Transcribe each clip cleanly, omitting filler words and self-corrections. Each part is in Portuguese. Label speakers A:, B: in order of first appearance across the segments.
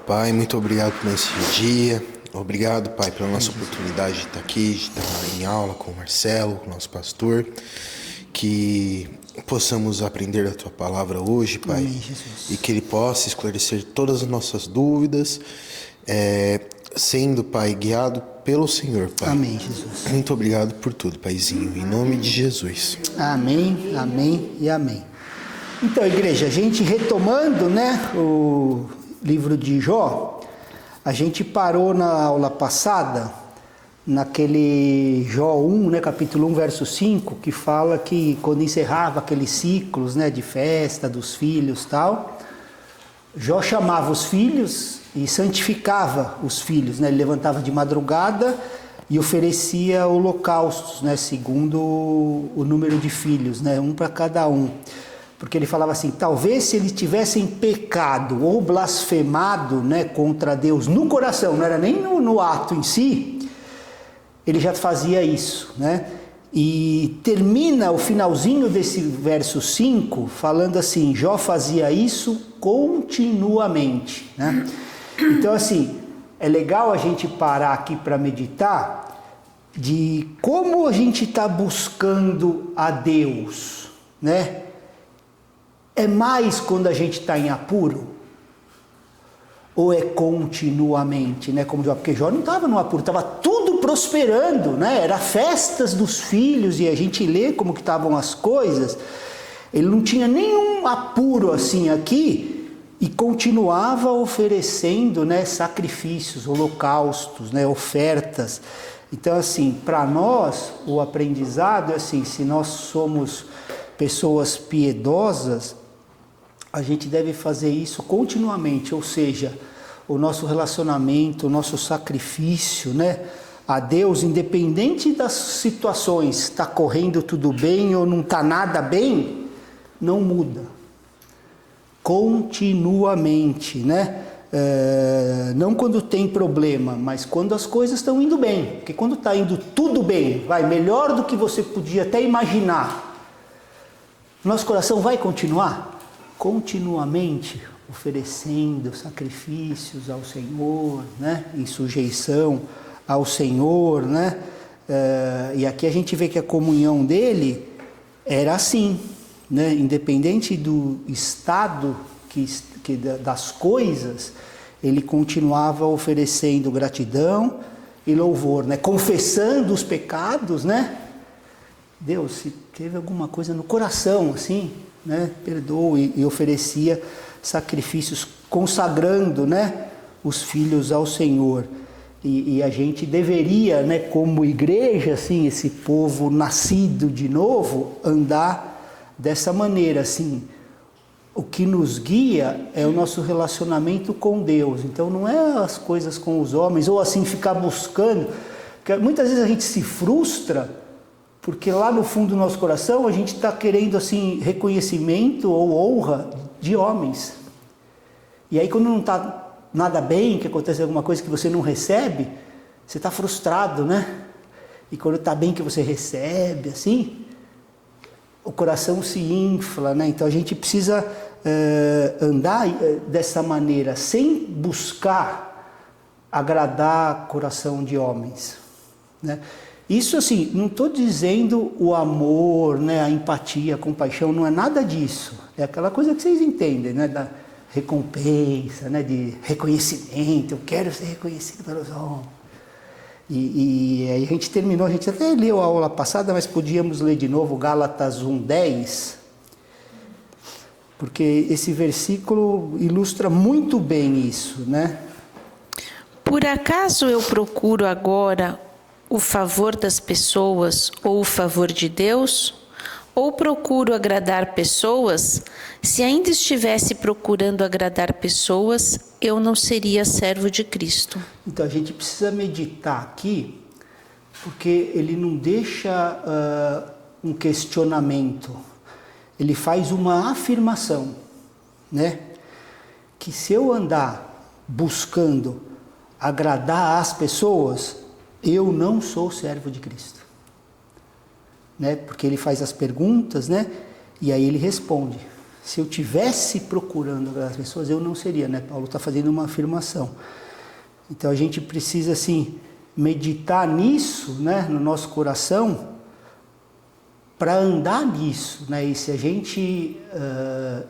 A: Pai, muito obrigado por esse dia. Obrigado, Pai, pela nossa oportunidade de estar aqui, de estar em aula com o Marcelo, com o nosso pastor. Que possamos aprender a Tua palavra hoje, Pai.
B: Amém, Jesus.
A: E que Ele possa esclarecer todas as nossas dúvidas, sendo, Pai, guiado pelo Senhor, Pai.
B: Amém, Jesus.
A: Muito obrigado por tudo, Paizinho, em nome de Jesus.
B: Amém, amém e amém. Então, igreja, a gente retomando, o livro de Jó, a gente parou na aula passada, naquele Jó 1, capítulo 1, verso 5, que fala que quando encerrava aqueles ciclos, de festa dos filhos e tal, Jó chamava os filhos e santificava os filhos, ele levantava de madrugada e oferecia holocaustos, segundo o número de filhos, um para cada um. Porque ele falava assim, talvez se eles tivessem pecado ou blasfemado contra Deus no coração, não era nem no ato em si, ele já fazia isso, E termina o finalzinho desse verso 5 falando assim, Jó fazia isso continuamente, Então assim, é legal a gente parar aqui para meditar de como a gente está buscando a Deus, É mais quando a gente está em apuro? Ou é continuamente, Como Jó, porque Jó não estava no apuro, estava tudo prosperando, Era festas dos filhos e a gente lê como que estavam as coisas. Ele não tinha nenhum apuro assim aqui e continuava oferecendo, sacrifícios, holocaustos, ofertas. Então assim, para nós o aprendizado é assim, se nós somos pessoas piedosas, a gente deve fazer isso continuamente, ou seja, o nosso relacionamento, o nosso sacrifício, a Deus, independente das situações, está correndo tudo bem ou não está nada bem, não muda. Continuamente, não quando tem problema, mas quando as coisas estão indo bem, porque quando está indo tudo bem, vai melhor do que você podia até imaginar, nosso coração vai continuar continuamente oferecendo sacrifícios ao Senhor, em sujeição ao Senhor, e aqui a gente vê que a comunhão dele era assim, independente do estado das coisas, ele continuava oferecendo gratidão e louvor, confessando os pecados, Deus, se teve alguma coisa no coração assim, perdoe, e oferecia sacrifícios consagrando, os filhos ao Senhor. E a gente deveria, como igreja, assim, esse povo nascido de novo, andar dessa maneira, assim. O que nos guia é o nosso relacionamento com Deus. Então não é as coisas com os homens, ou assim ficar buscando, porque muitas vezes a gente se frustra, porque lá no fundo do nosso coração a gente está querendo assim reconhecimento ou honra de homens. E aí quando não está nada bem, que acontece alguma coisa que você não recebe, você está frustrado, E quando está bem que você recebe, assim, o coração se infla, Então a gente precisa andar dessa maneira, sem buscar agradar coração de homens, Isso assim, não estou dizendo o amor, a empatia, a compaixão, não é nada disso. É aquela coisa que vocês entendem, da recompensa, de reconhecimento. Eu quero ser reconhecido pelos homens. E aí a gente terminou, a gente até leu a aula passada, mas podíamos ler de novo Gálatas 1:10, porque esse versículo ilustra muito bem isso,
C: Por acaso eu procuro agora o favor das pessoas ou o favor de Deus? Ou procuro agradar pessoas? Se ainda estivesse procurando agradar pessoas, eu não seria servo de Cristo.
B: Então a gente precisa meditar aqui, porque ele não deixa um questionamento, ele faz uma afirmação, Que se eu andar buscando agradar as pessoas, eu não sou servo de Cristo, porque ele faz as perguntas, e aí ele responde, Se eu tivesse procurando agradar as pessoas, eu não seria, né? Paulo está fazendo uma afirmação. Então a gente precisa, assim, meditar nisso, né, no nosso coração, para andar nisso, né? E se a gente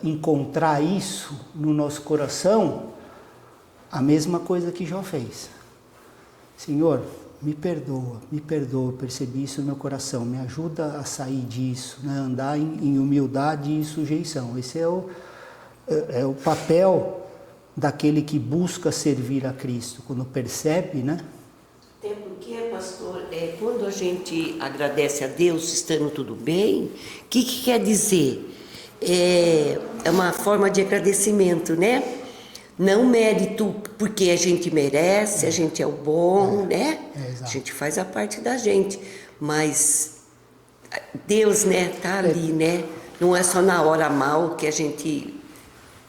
B: encontrar isso no nosso coração, a mesma coisa que Jó fez. Senhor, me perdoa, eu percebi isso no meu coração, me ajuda a sair disso, né? Andar em humildade e sujeição. Esse é o papel daquele que busca servir a Cristo, quando percebe, né?
D: Até porque, pastor, quando a gente agradece a Deus estando tudo bem, o que quer dizer? É uma forma de agradecimento, né? Não mérito porque a gente merece, a gente é o bom, né? A gente faz a parte da gente, mas Deus, né, tá ali, né? Não é só na hora mal que a gente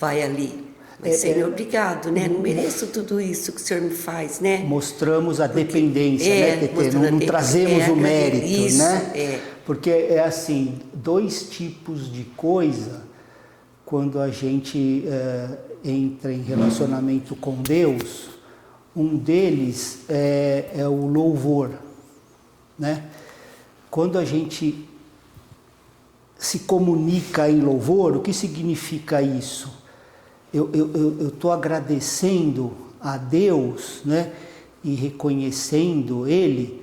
D: vai ali. Mas, Senhor, obrigado, né? Não mereço tudo isso que o Senhor me faz, né?
B: Mostramos a dependência, né, TT? Não trazemos o mérito,
D: isso,
B: né? Porque é assim, dois tipos de coisa, quando a gente entra em relacionamento com Deus, um deles é o louvor, né? Quando a gente se comunica em louvor, o que significa isso? Eu estou agradecendo a Deus, né, e reconhecendo Ele,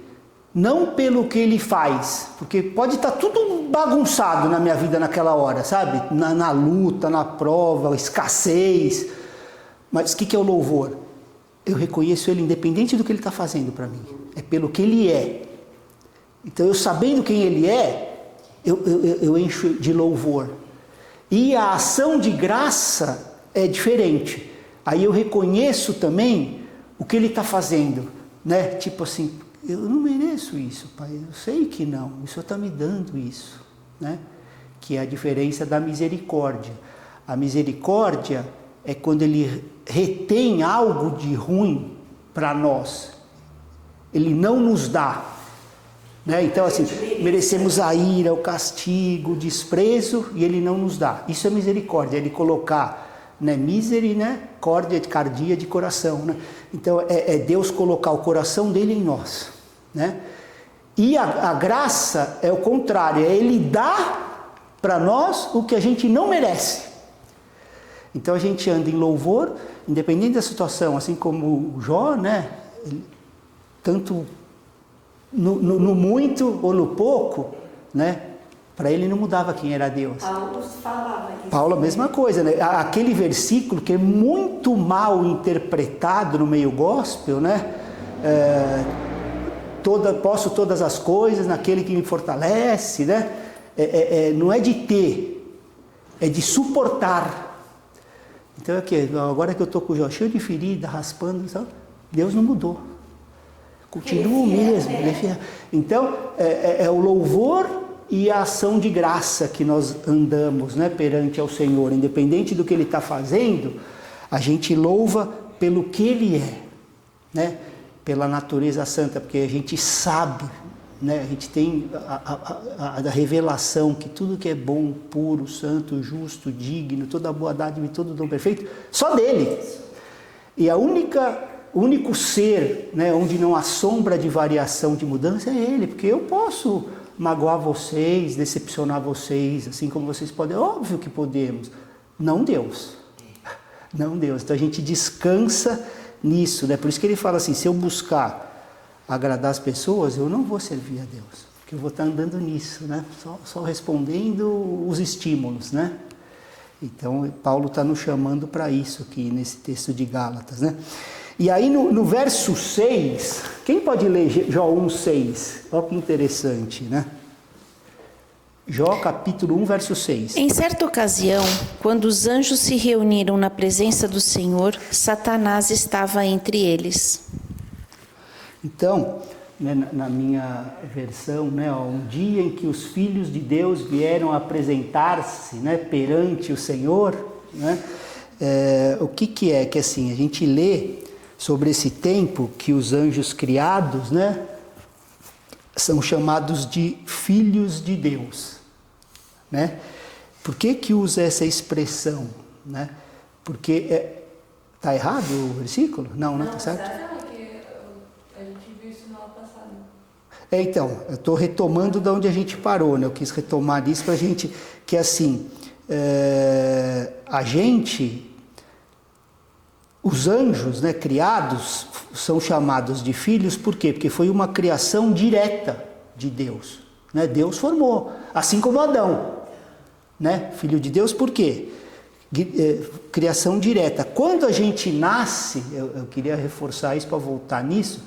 B: não pelo que Ele faz, porque pode estar tudo bagunçado na minha vida naquela hora, sabe? Na luta, na prova, escassez. Mas o que é o louvor? Eu reconheço Ele independente do que Ele está fazendo para mim. É pelo que Ele é. Então, eu sabendo quem Ele é, eu encho de louvor. E a ação de graça é diferente. Aí eu reconheço também o que Ele está fazendo, né? Tipo assim, eu não mereço isso, Pai. Eu sei que não. O Senhor está me dando isso, né? Que é a diferença da misericórdia. A misericórdia é quando Ele retém algo de ruim para nós. Ele não nos dá, né? Então, assim, merecemos a ira, o castigo, o desprezo, e Ele não nos dá. Isso é misericórdia, Ele colocar, né, cardia de coração, né? Então é Deus colocar o coração dele em nós, né? E a graça é o contrário, é Ele dar para nós o que a gente não merece. Então a gente anda em louvor, independente da situação, assim como o Jó, né? Tanto no muito ou no pouco, né? Para ele não mudava quem era Deus.
D: Paulo falava isso.
B: Paulo, a mesma coisa, né? Aquele versículo que é muito mal interpretado no meio gospel, né? Posso todas as coisas naquele que me fortalece, né? Não é de ter, é de suportar. Então agora que eu estou com o Jó cheio de ferida, raspando, sabe? Deus não mudou. Continua o mesmo. Então, é o louvor e a ação de graça que nós andamos, né, perante ao Senhor. Independente do que Ele está fazendo, a gente louva pelo que Ele é, né? Pela natureza santa, porque a gente sabe, né? A gente tem a revelação que tudo que é bom, puro, santo, justo, digno, toda boa dádiva e todo dom perfeito, só dele. E o único ser, né, onde não há sombra de variação, de mudança, é Ele, porque eu posso magoar vocês, decepcionar vocês, assim como vocês podem, óbvio que podemos, não Deus, não Deus. Então a gente descansa nisso, né? Por isso que ele fala assim, se eu buscar agradar as pessoas, eu não vou servir a Deus, porque eu vou estar andando nisso, né? Só respondendo os estímulos, né? Então Paulo está nos chamando para isso aqui nesse texto de Gálatas, né? E aí no verso 6, quem pode ler Jó 1:6? Olha que interessante, né? Jó capítulo 1, verso 6.
C: Em certa ocasião, quando os anjos se reuniram na presença do Senhor, Satanás estava entre eles.
B: Então, né, na minha versão, né, um dia em que os filhos de Deus vieram apresentar-se, né, perante o Senhor, né, o que é? Que assim, a gente lê sobre esse tempo que os anjos criados, né, são chamados de filhos de Deus, né? Por que usa essa expressão, né? Porque tá errado o versículo? Não, tá certo?
E: Não, é que a gente viu isso na aula passada.
B: Então, eu estou retomando de onde a gente parou, né? Eu quis retomar isso para a gente, que assim, a gente, os anjos, né, criados, são chamados de filhos, por quê? Porque foi uma criação direta de Deus, né? Deus formou, assim como Adão, né? Filho de Deus, por quê? Criação direta. Quando a gente nasce, eu queria reforçar isso para voltar nisso,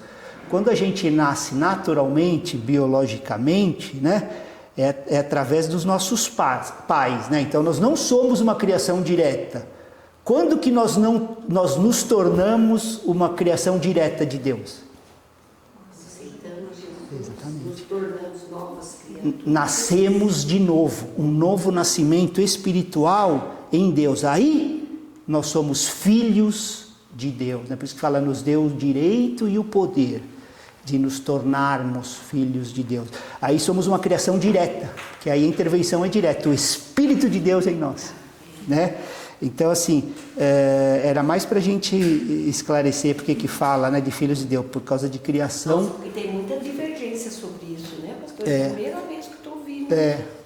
B: quando a gente nasce naturalmente, biologicamente, né, é através dos nossos pais, né? Então nós não somos uma criação direta. Quando que nós nos tornamos uma criação direta de Deus?
D: Aceitamos Jesus.
B: Exatamente.
D: Nos tornamos novas criaturas.
B: Nascemos de novo, um novo nascimento espiritual em Deus. Aí nós somos filhos de Deus, né? Por isso que fala, nos deu o direito e o poder de nos tornarmos filhos de Deus. Aí somos uma criação direta, que aí a intervenção é direta, o Espírito de Deus em nós, né? Então, assim, era mais para a gente esclarecer porque que fala, né, de filhos de Deus, por causa de criação.
D: Nossa, porque tem muita divergência sobre isso, né? Pastor, é a primeira vez que estou ouvindo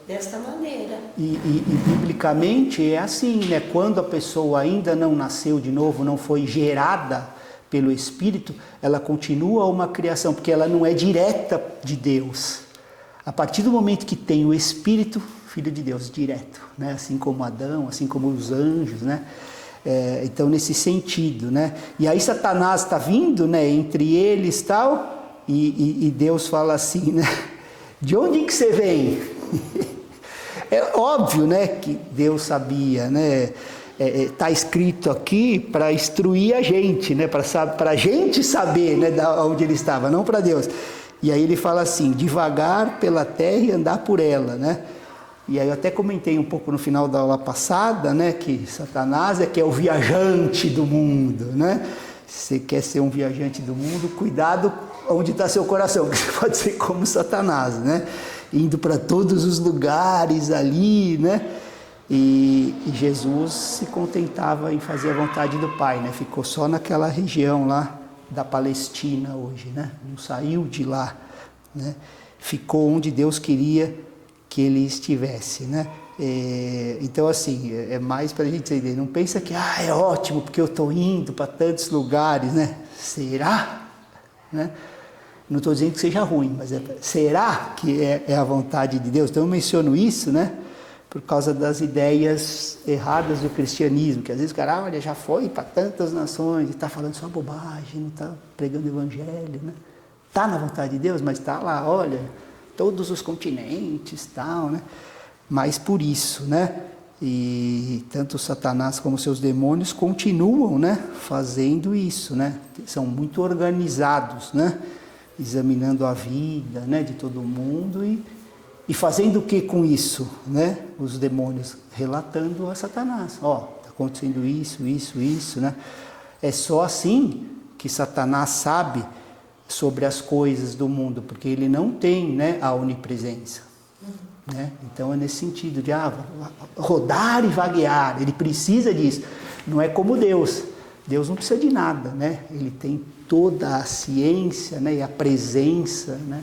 D: desta maneira.
B: E biblicamente é assim, né? Quando a pessoa ainda não nasceu de novo, não foi gerada pelo Espírito, ela continua uma criação, porque ela não é direta de Deus. A partir do momento que tem o Espírito, Filho de Deus, direto, né? Assim como Adão, assim como os anjos, né? Então, nesse sentido, né? E aí Satanás está vindo, né, entre eles tal, e Deus fala assim, né? De onde que você vem? É óbvio, né, que Deus sabia, né? Está escrito aqui para instruir a gente, né? Para a gente saber, né, onde ele estava, não para Deus. E aí ele fala assim, devagar pela terra e andar por ela, né? E aí eu até comentei um pouco no final da aula passada, né, que Satanás que é o viajante do mundo, né? Se você quer ser um viajante do mundo, cuidado onde está seu coração, porque você pode ser como Satanás, né? Indo para todos os lugares ali, né? E Jesus se contentava em fazer a vontade do Pai, né? Ficou só naquela região lá da Palestina hoje, né? Não saiu de lá, né? Ficou onde Deus queria que ele estivesse, né? Então, assim, é mais para a gente entender. Não pensa que, é ótimo, porque eu estou indo para tantos lugares, né? Será? Né? Não estou dizendo que seja ruim, mas será que é a vontade de Deus? Então, eu menciono isso, né? Por causa das ideias erradas do cristianismo, que às vezes o cara, olha, já foi para tantas nações, e está falando só bobagem, não está pregando o evangelho, né? Está na vontade de Deus, mas está lá, olha, todos os continentes, tal, né? Mas por isso, né? E tanto Satanás como seus demônios continuam, né, fazendo isso, né? São muito organizados, né? Examinando a vida, né, de todo mundo e fazendo o que com isso, né? Os demônios relatando a Satanás. Está acontecendo isso, né? É só assim que Satanás sabe sobre as coisas do mundo, porque ele não tem, né, a onipresença. Né? Então é nesse sentido de rodar e vaguear, ele precisa disso. Não é como Deus. Deus não precisa de nada, né? Ele tem toda a ciência, né, e a presença, né,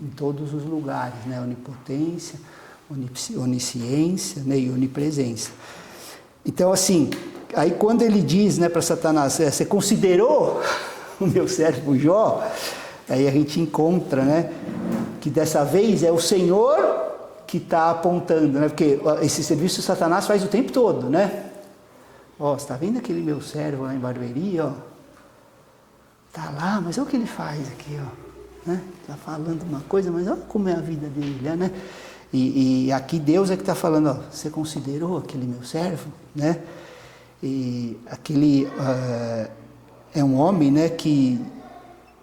B: em todos os lugares, né? Onipotência, onisciência, né, e onipresença. Então, assim, aí quando ele diz, né, para Satanás, você considerou o meu servo Jó? Aí a gente encontra, né, que dessa vez é o Senhor que está apontando, né? Porque esse serviço Satanás faz o tempo todo, né? Você está vendo aquele meu servo lá em Barueri, Está lá, mas olha o que ele faz aqui, né? Está falando uma coisa, mas olha como é a vida dele, né? E aqui Deus é que está falando, você considerou aquele meu servo, né? E aquele é um homem, né, que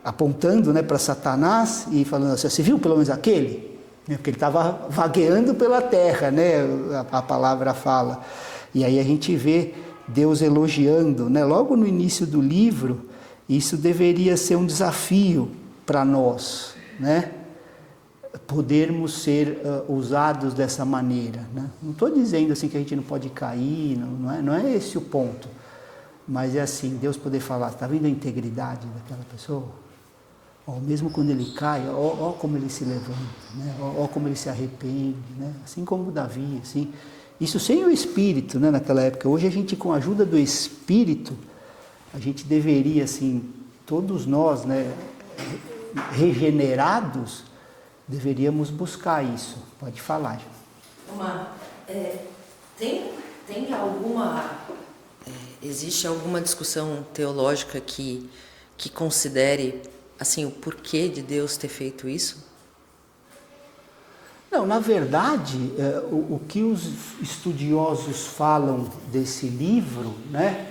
B: apontando, né, para Satanás e falando assim, você viu pelo menos aquele? Porque ele estava vagueando pela terra, né? A palavra fala. E aí a gente vê Deus elogiando, né? Logo no início do livro, isso deveria ser um desafio para nós, né? podermos ser usados dessa maneira, né? Não estou dizendo assim que a gente não pode cair, não é esse o ponto, mas é assim, Deus poder falar, está vendo a integridade daquela pessoa? Ó, mesmo quando ele cai, ó como ele se levanta, né? Ó como ele se arrepende, né? Assim como Davi, assim. Isso sem o Espírito, né, naquela época. Hoje a gente, com a ajuda do Espírito, a gente deveria, assim, todos nós, né, regenerados, deveríamos buscar isso. Pode falar,
F: tem alguma... existe alguma discussão teológica que considere, assim, o porquê de Deus ter feito isso?
B: Não, na verdade, o que os estudiosos falam desse livro, né?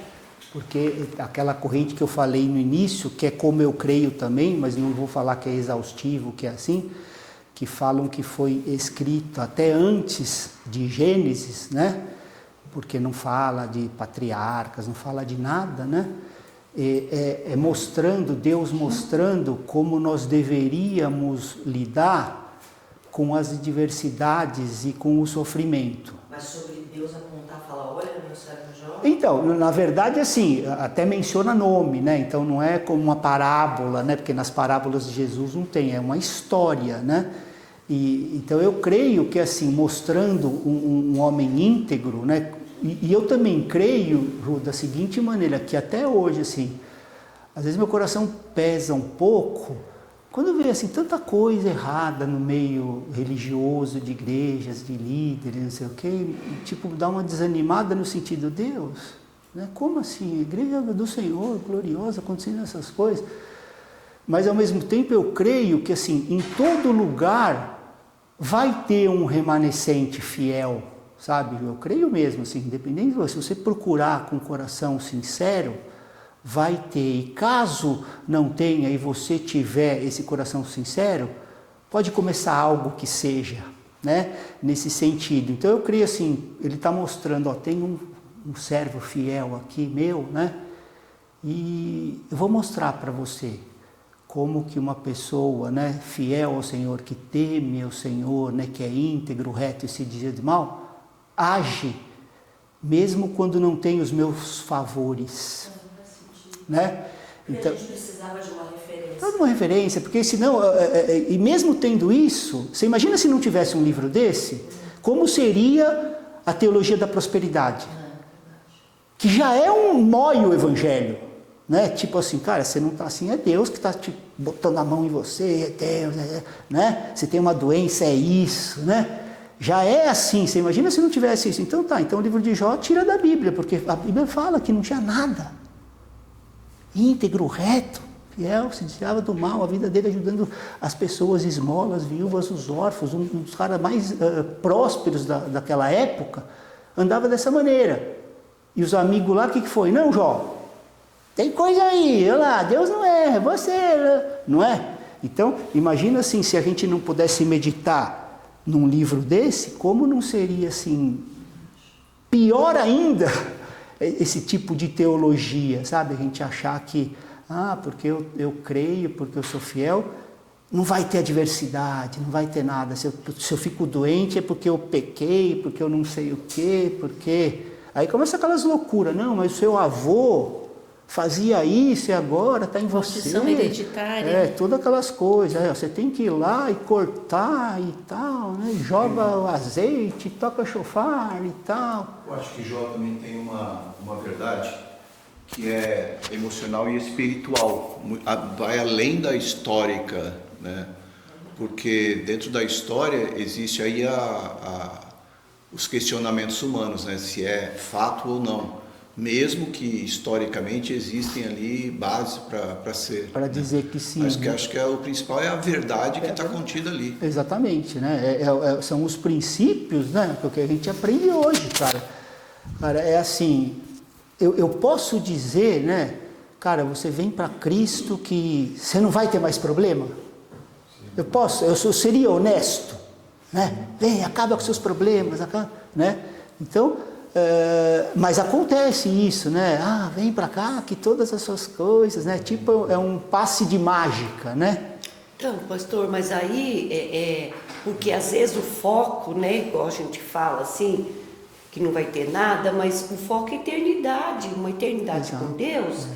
B: Porque aquela corrente que eu falei no início, que é como eu creio também, mas não vou falar que é exaustivo, que é assim, que falam que foi escrito até antes de Gênesis, né? Porque não fala de patriarcas, não fala de nada, né? Mostrando, Deus mostrando como nós deveríamos lidar com as adversidades e com o sofrimento.
F: Mas sobre Deus apontar, falar, olha, meu servo Jó?
B: Então, na verdade, assim, até menciona nome, né? Então não é como uma parábola, né? Porque nas parábolas de Jesus não tem, é uma história, né? Então eu creio que, assim, mostrando um homem íntegro, né? E eu também creio, Ru, da seguinte maneira, que até hoje, assim, às vezes meu coração pesa um pouco, quando eu vejo assim, tanta coisa errada no meio religioso, de igrejas, de líderes, não sei o quê, tipo, dá uma desanimada no sentido, Deus, né? Como assim? A igreja do Senhor, gloriosa, acontecendo essas coisas. Mas ao mesmo tempo eu creio que, assim, em todo lugar vai ter um remanescente fiel, sabe? Eu creio mesmo, assim, independente de você, se você procurar com o coração sincero, vai ter. E caso não tenha e você tiver esse coração sincero, pode começar algo que seja, né? Nesse sentido. Então eu creio assim, ele está mostrando, ó, tem um servo fiel aqui meu, né? E eu vou mostrar para você como que uma pessoa, né, fiel ao Senhor, que teme ao Senhor, né, que é íntegro, reto e se desvia de mal, age mesmo quando não tem os meus favores. Né? Então, a gente precisava de uma referência. Uma referência, porque senão, e mesmo tendo isso, você imagina se não tivesse um livro desse, como seria a teologia da prosperidade? Que já é um móio evangelho, né? Tipo assim, cara, você não está assim, é Deus que está te botando a mão em você, é Deus, né? Você tem uma doença, é isso, né? Já é assim, você imagina se não tivesse isso. Então tá, então o livro de Jó tira da Bíblia, porque a Bíblia fala que não tinha nada. Íntegro, reto, fiel, se desviava do mal, a vida dele ajudando as pessoas esmolas, viúvas, os órfãos, um dos caras mais prósperos daquela época, andava dessa maneira. E os amigos lá, o que foi? Não, Jó, tem coisa aí, olha lá, Deus não é você, não é? Então, imagina assim, se a gente não pudesse meditar num livro desse, como não seria assim, pior ainda, esse tipo de teologia, sabe? A gente achar que, porque eu creio, porque eu sou fiel, não vai ter adversidade, não vai ter nada. Se eu fico doente é porque eu pequei, porque eu não sei o quê, porque... Aí começa aquelas loucuras, não, mas o seu avô fazia isso e agora está em você.
C: Maldição hereditária.
B: Todas aquelas coisas. Você tem que ir lá e cortar e tal, né? Joga o azeite, toca chofar e tal.
G: Eu acho que Jó também tem uma verdade que é emocional e espiritual. Vai além da histórica, né? Porque dentro da história existe aí os questionamentos humanos, né? Se é fato ou não. Mesmo que historicamente existem ali bases para ser. Para
B: dizer que sim.
G: Mas que acho que o principal é a verdade que está contida ali.
B: Exatamente, né? São os princípios, né? Que a gente aprende hoje, cara. Cara, é assim, eu posso dizer, né? Cara, você vem para Cristo que você não vai ter mais problema? Eu seria honesto, né? Vem, acaba com seus problemas, né? Então... mas acontece isso, né? Vem para cá que todas as suas coisas, né? Tipo, é um passe de mágica, né?
D: Então, pastor, mas aí, porque às vezes o foco, né, igual a gente fala assim, que não vai ter nada, mas o foco é eternidade, uma eternidade
B: Exato.
D: com Deus.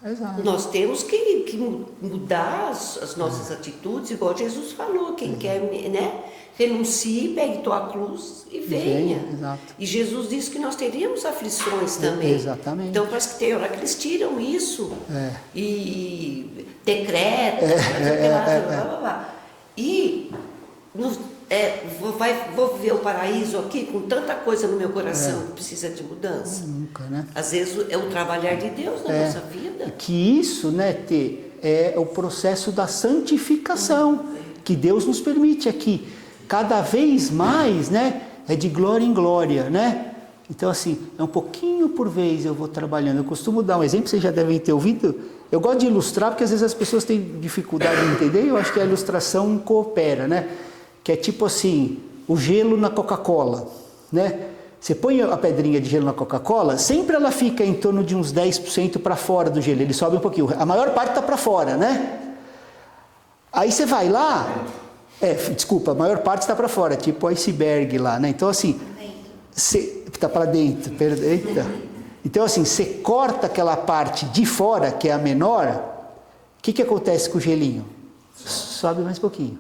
B: Exato.
D: Nós temos que mudar as nossas atitudes, igual Jesus falou, quem quer, né, renuncie, pegue tua cruz e venha.
B: Exato.
D: E Jesus disse que nós teríamos aflições também.
B: Exatamente.
D: Então parece que tem hora que eles tiram isso e decretam, blá, blá, blá. E vou viver o paraíso aqui com tanta coisa no meu coração que precisa de mudança.
B: Nunca, né?
D: Às vezes é o trabalhar de Deus na nossa vida.
B: Que isso, né, é o processo da santificação que Deus nos permite aqui. Cada vez mais, né, é de glória em glória, né? Então, assim, é um pouquinho por vez eu vou trabalhando. Eu costumo dar um exemplo, vocês já devem ter ouvido. Eu gosto de ilustrar, porque às vezes as pessoas têm dificuldade de entender, e eu acho que a ilustração coopera, né? Que é tipo assim, o gelo na Coca-Cola, né? Você põe a pedrinha de gelo na Coca-Cola, sempre ela fica em torno de uns 10% para fora do gelo, ele sobe um pouquinho. A maior parte está para fora, né? Aí você vai lá, a maior parte está para fora, tipo o iceberg lá, né? Então assim, está para dentro, eita. Então assim, você corta aquela parte de fora, que é a menor, o que acontece com o gelinho? Sobe mais um pouquinho.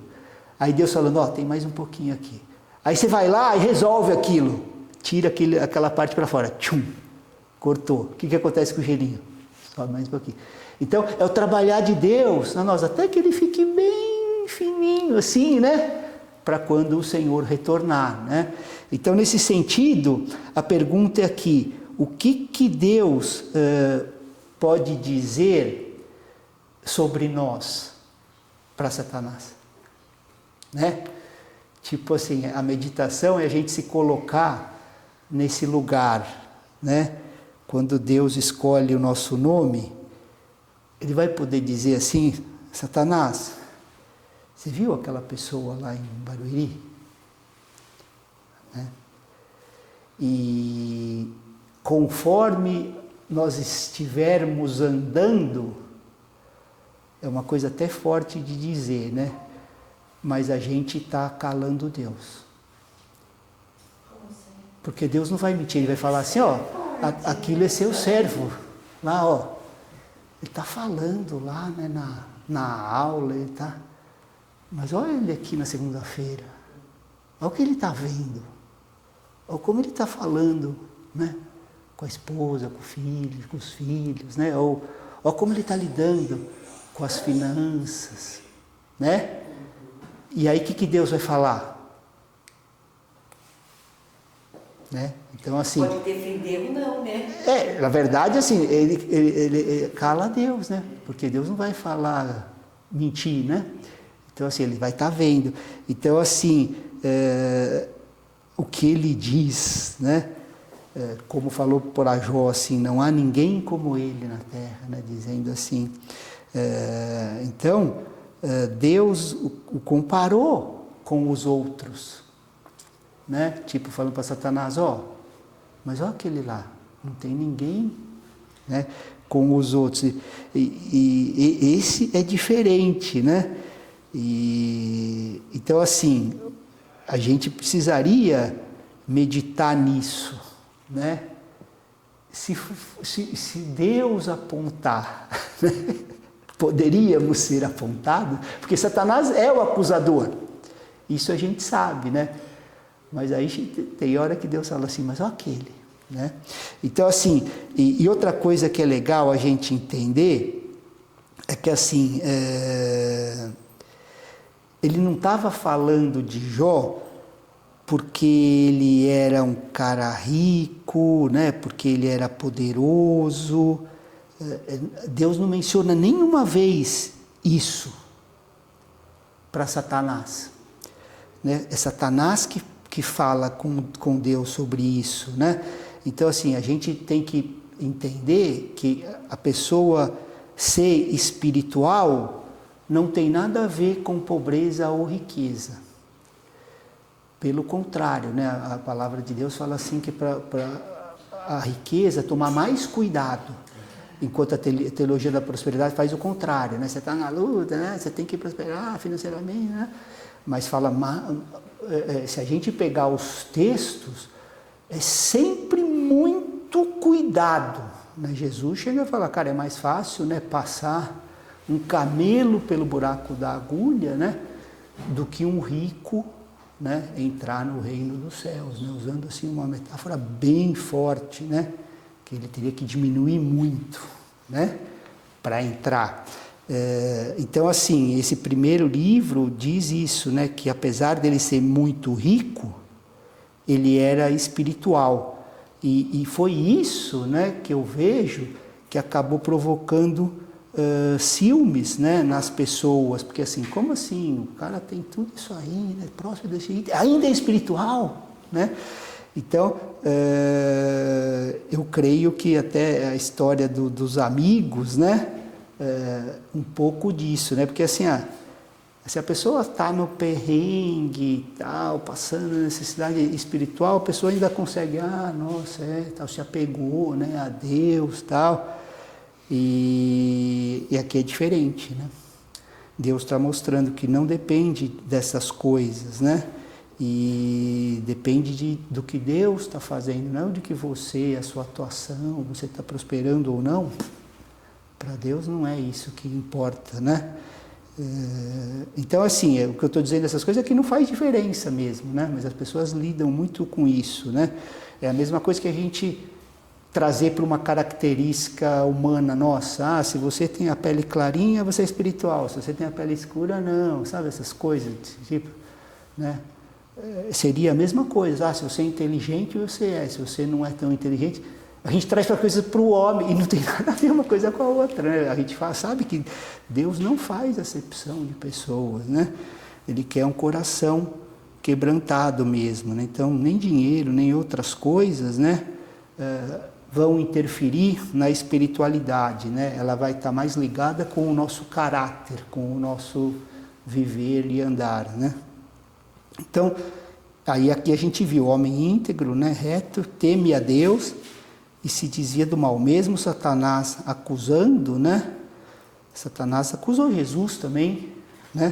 B: Aí Deus falando, tem mais um pouquinho aqui. Aí você vai lá e resolve aquilo. Tira aquela parte para fora. Tchum, cortou. O que acontece com o gelinho? Sobe mais um pouquinho. Então, é o trabalhar de Deus na nós, até que ele fique bem fininho assim, né? Para quando o Senhor retornar, né? Então, nesse sentido, a pergunta é aqui, o que Deus pode dizer sobre nós para Satanás? Né? Tipo assim, a meditação é a gente se colocar nesse lugar, né? Quando Deus escolhe o nosso nome, Ele vai poder dizer assim, Satanás, você viu aquela pessoa lá em Barueri? Né? E conforme nós estivermos andando, é uma coisa até forte de dizer, né? Mas a gente está calando Deus. Porque Deus não vai mentir, Ele vai falar assim, aquilo é seu servo. Lá, ele está falando lá, né, na aula, ele está... Mas olha ele aqui na segunda-feira. Olha o que ele está vendo. Olha como ele está falando, né? Com a esposa, com o filho, com os filhos, né? Olha como ele está lidando com as finanças, né? E aí o que Deus vai falar? Né? Então assim...
D: Pode defender ou não, né?
B: Na verdade assim, ele cala Deus, né? Porque Deus não vai falar, mentir, né? Então assim, ele vai estar vendo. Então assim, o que ele diz, né? Como falou por Jó, assim, não há ninguém como ele na terra, né? Dizendo assim. Então... Deus o comparou com os outros, né? Tipo falando para Satanás, mas olha aquele lá, não tem ninguém, né? Com os outros, e esse é diferente, né? Então assim, a gente precisaria meditar nisso, né? Se Deus apontar, né? Poderíamos ser apontados, porque Satanás é o acusador, isso a gente sabe, né? Mas aí tem hora que Deus fala assim, mas olha aquele, né? Então assim, e outra coisa que é legal a gente entender, é que assim, ele não estava falando de Jó porque ele era um cara rico, né? Porque ele era poderoso. Deus não menciona nenhuma vez isso para Satanás, né? É Satanás que fala com Deus sobre isso, né? Então assim, a gente tem que entender que a pessoa ser espiritual não tem nada a ver com pobreza ou riqueza. Pelo contrário, né? A palavra de Deus fala assim que para a riqueza tomar mais cuidado. Enquanto a teologia da prosperidade faz o contrário, né? Você está na luta, né? Você tem que prosperar financeiramente, né? Mas fala, se a gente pegar os textos, é sempre muito cuidado, né? Jesus chega a falar, cara, é mais fácil, né, passar um camelo pelo buraco da agulha, né, do que um rico, né, entrar no reino dos céus, né? Usando assim uma metáfora bem forte, né? Que ele teria que diminuir muito, né, para entrar. Então, assim, esse primeiro livro diz isso, né, que apesar dele ser muito rico, ele era espiritual. E foi isso, né, que eu vejo que acabou provocando ciúmes, né, nas pessoas. Porque assim, como assim? O cara tem tudo isso aí, né, próximo desse jeito, ainda é espiritual, né? Então, eu creio que até a história dos amigos, né, um pouco disso, né? Porque assim, se a pessoa está no perrengue e tal, passando necessidade espiritual, a pessoa ainda consegue, nossa, tal, se apegou, né, a Deus, tal. E aqui é diferente, né? Deus está mostrando que não depende dessas coisas, né? E depende do que Deus está fazendo, não de que você, a sua atuação, você está prosperando ou não. Para Deus não é isso que importa, né? Então, assim, o que eu estou dizendo dessas coisas é que não faz diferença mesmo, né? Mas as pessoas lidam muito com isso, né? É a mesma coisa que a gente trazer para uma característica humana nossa. Se você tem a pele clarinha, você é espiritual. Se você tem a pele escura, não. Sabe essas coisas? Tipo, né? Seria a mesma coisa. Se você é inteligente, você é. Se você não é tão inteligente... A gente traz para coisas para o homem e não tem nada a ver uma coisa com a outra, né? A gente sabe que Deus não faz acepção de pessoas, né? Ele quer um coração quebrantado mesmo, né? Então, nem dinheiro, nem outras coisas, né, vão interferir na espiritualidade, né? Ela vai estar mais ligada com o nosso caráter, com o nosso viver e andar, né? Então, aí aqui a gente viu o homem íntegro, né, reto, teme a Deus e se dizia do mal. Mesmo Satanás acusando, né? Satanás acusou Jesus também, né?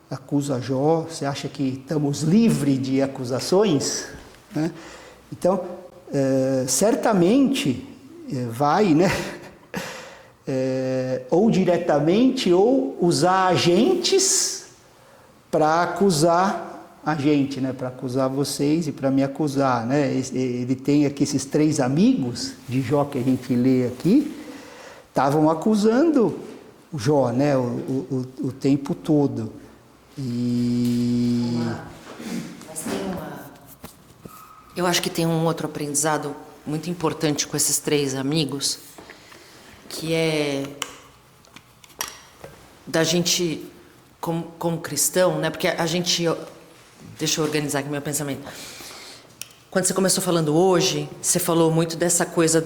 B: Acusa Jó. Você acha que estamos livres de acusações, né? Então, certamente vai, né? Ou diretamente ou usar agentes para acusar a gente, né, para acusar vocês e para me acusar, né? Ele tem aqui esses 3 amigos de Jó que a gente lê aqui, estavam acusando o Jó, né, o tempo todo.
F: Eu acho que tem um outro aprendizado muito importante com esses 3 amigos, que é da gente como cristão, né? Porque a gente... Deixa eu organizar aqui meu pensamento. Quando você começou falando hoje, você falou muito dessa coisa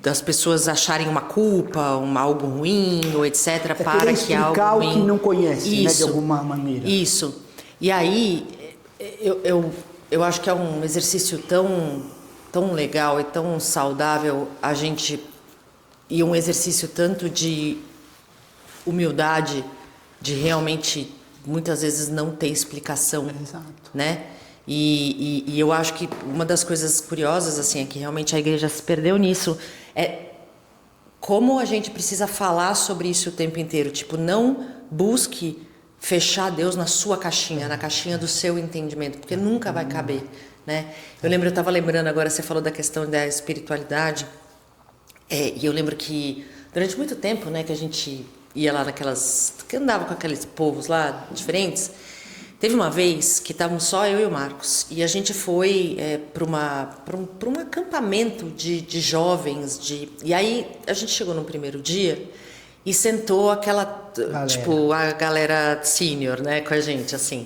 F: das pessoas acharem uma culpa, algo ruim, ou etc., para que algo ruim...
B: o que não conhece,
F: isso,
B: né, de alguma maneira.
F: Isso. E aí, eu acho que é um exercício tão legal e tão saudável a gente... E um exercício tanto de humildade, de realmente... muitas vezes não tem explicação, né? E eu acho que uma das coisas curiosas, assim, é que realmente a igreja se perdeu nisso, é como a gente precisa falar sobre isso o tempo inteiro. Tipo, não busque fechar Deus na sua caixinha, na caixinha do seu entendimento, porque nunca vai caber, né? Eu estava lembrando agora, você falou da questão da espiritualidade, e eu lembro que durante muito tempo, né, que a gente... ia lá que andava com aqueles povos lá diferentes. Teve uma vez que estávamos só eu e o Marcos e a gente foi para um acampamento de jovens, e aí a gente chegou no primeiro dia e sentou tipo a galera sênior, né, com a gente, assim.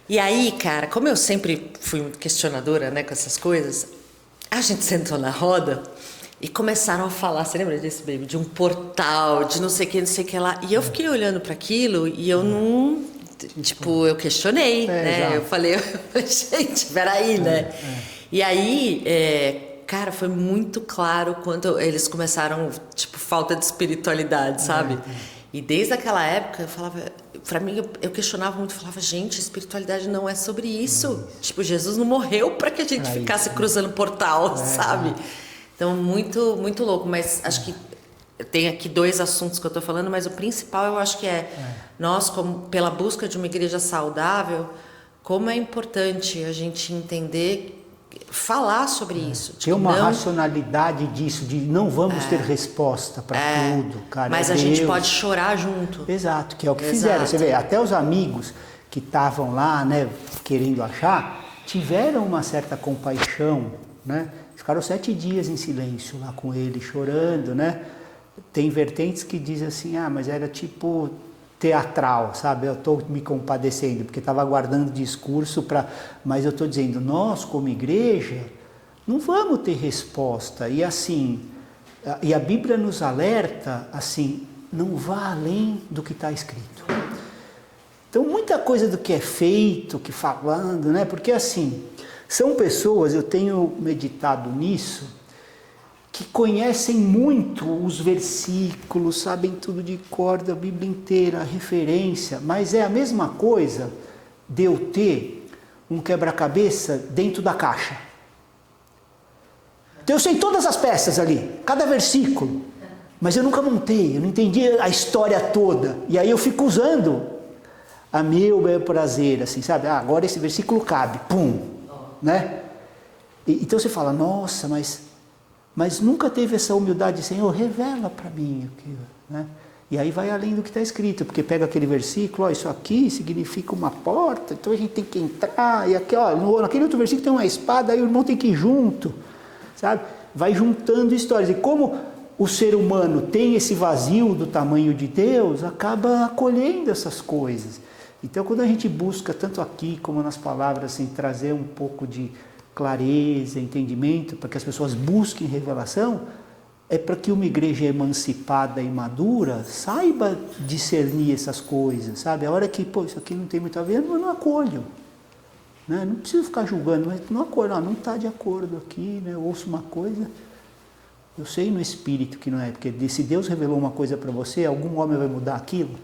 F: E aí, cara, como eu sempre fui muito questionadora, né, com essas coisas, a gente sentou na roda e começaram a falar, você lembra disso, baby? De um portal, de não sei o que lá. E eu fiquei olhando para aquilo e eu não... Tipo, eu questionei, né? Eu falei, gente, peraí, né? E aí, cara, foi muito claro quando eles começaram, tipo, falta de espiritualidade, sabe? E desde aquela época eu falava, pra mim, eu questionava muito, falava, gente, espiritualidade não é sobre isso. Tipo, Jesus não morreu pra que a gente ficasse cruzando portal, sabe? Então, muito, muito louco. Mas acho que tem aqui 2 assuntos que eu tô falando, mas o principal eu acho que nós, como pela busca de uma igreja saudável, como é importante a gente entender, falar sobre isso.
B: Tem uma racionalidade disso, de não vamos ter resposta para tudo, cara.
F: Mas a gente pode chorar junto.
B: Exato, que é o que fizeram. Você vê, até os amigos que estavam lá, né, querendo achar, tiveram uma certa compaixão, né? Ficaram 7 dias em silêncio lá com ele, chorando, né? Tem vertentes que dizem assim, mas era tipo teatral, sabe? Eu estou me compadecendo, porque estava aguardando discurso para... Mas eu estou dizendo, nós como igreja não vamos ter resposta. E assim, e a Bíblia nos alerta, assim, não vá além do que está escrito. Então, muita coisa do que é feito, que falando, né? Porque assim, são pessoas, eu tenho meditado nisso, que conhecem muito os versículos, sabem tudo de cor da Bíblia inteira, a referência, mas é a mesma coisa de eu ter um quebra-cabeça dentro da caixa. Então eu sei todas as peças ali, cada versículo, mas eu nunca montei, eu não entendi a história toda, e aí eu fico usando a meu prazer, assim, sabe? Agora esse versículo cabe, pum, né? Então você fala, nossa, mas nunca teve essa humildade, Senhor, revela para mim aquilo, né? E aí vai além do que está escrito, porque pega aquele versículo, isso aqui significa uma porta, então a gente tem que entrar, e aqui, naquele outro versículo tem uma espada, aí o irmão tem que ir junto, sabe? Vai juntando histórias, e como o ser humano tem esse vazio do tamanho de Deus, acaba acolhendo essas coisas. Então quando a gente busca, tanto aqui como nas palavras, assim, trazer um pouco de clareza, entendimento, para que as pessoas busquem revelação, é para que uma igreja emancipada e madura saiba discernir essas coisas, sabe? A hora que, isso aqui não tem muito a ver, eu não acolho, né? Não preciso ficar julgando, mas não acolho, não está de acordo aqui, né? Eu ouço uma coisa, eu sei no espírito que não é, porque se Deus revelou uma coisa para você, algum homem vai mudar aquilo?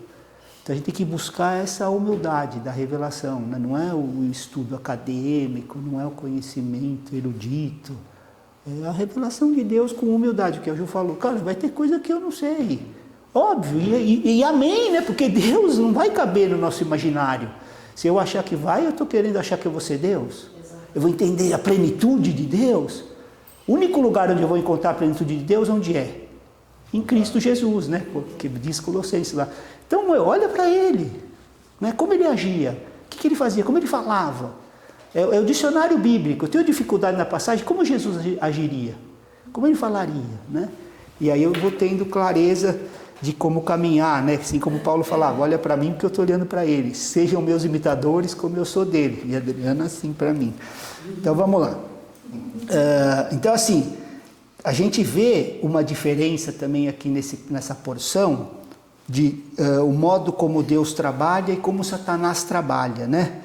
B: Então a gente tem que buscar essa humildade da revelação, né? Não é o estudo acadêmico, não é o conhecimento erudito, é a revelação de Deus com humildade, porque o Ju falou, cara, vai ter coisa que eu não sei, óbvio, e amém, né? Porque Deus não vai caber no nosso imaginário. Se eu achar que vai, eu estou querendo achar que eu vou ser Deus, eu vou entender a plenitude de Deus. O único lugar onde eu vou encontrar a plenitude de Deus, onde é? Em Cristo Jesus, né? Que diz Colossenses lá. Então, olha para ele, né? Como ele agia, o que ele fazia, como ele falava. É o dicionário bíblico. Eu tenho dificuldade na passagem, como Jesus agiria, como ele falaria, né? E aí eu vou tendo clareza de como caminhar, né? Assim como Paulo falava, olha para mim porque eu estou olhando para ele. Sejam meus imitadores como eu sou dele. E a Adriana assim para mim. Então vamos lá. Então assim, a gente vê uma diferença também aqui nessa porção de o modo como Deus trabalha e como Satanás trabalha, né?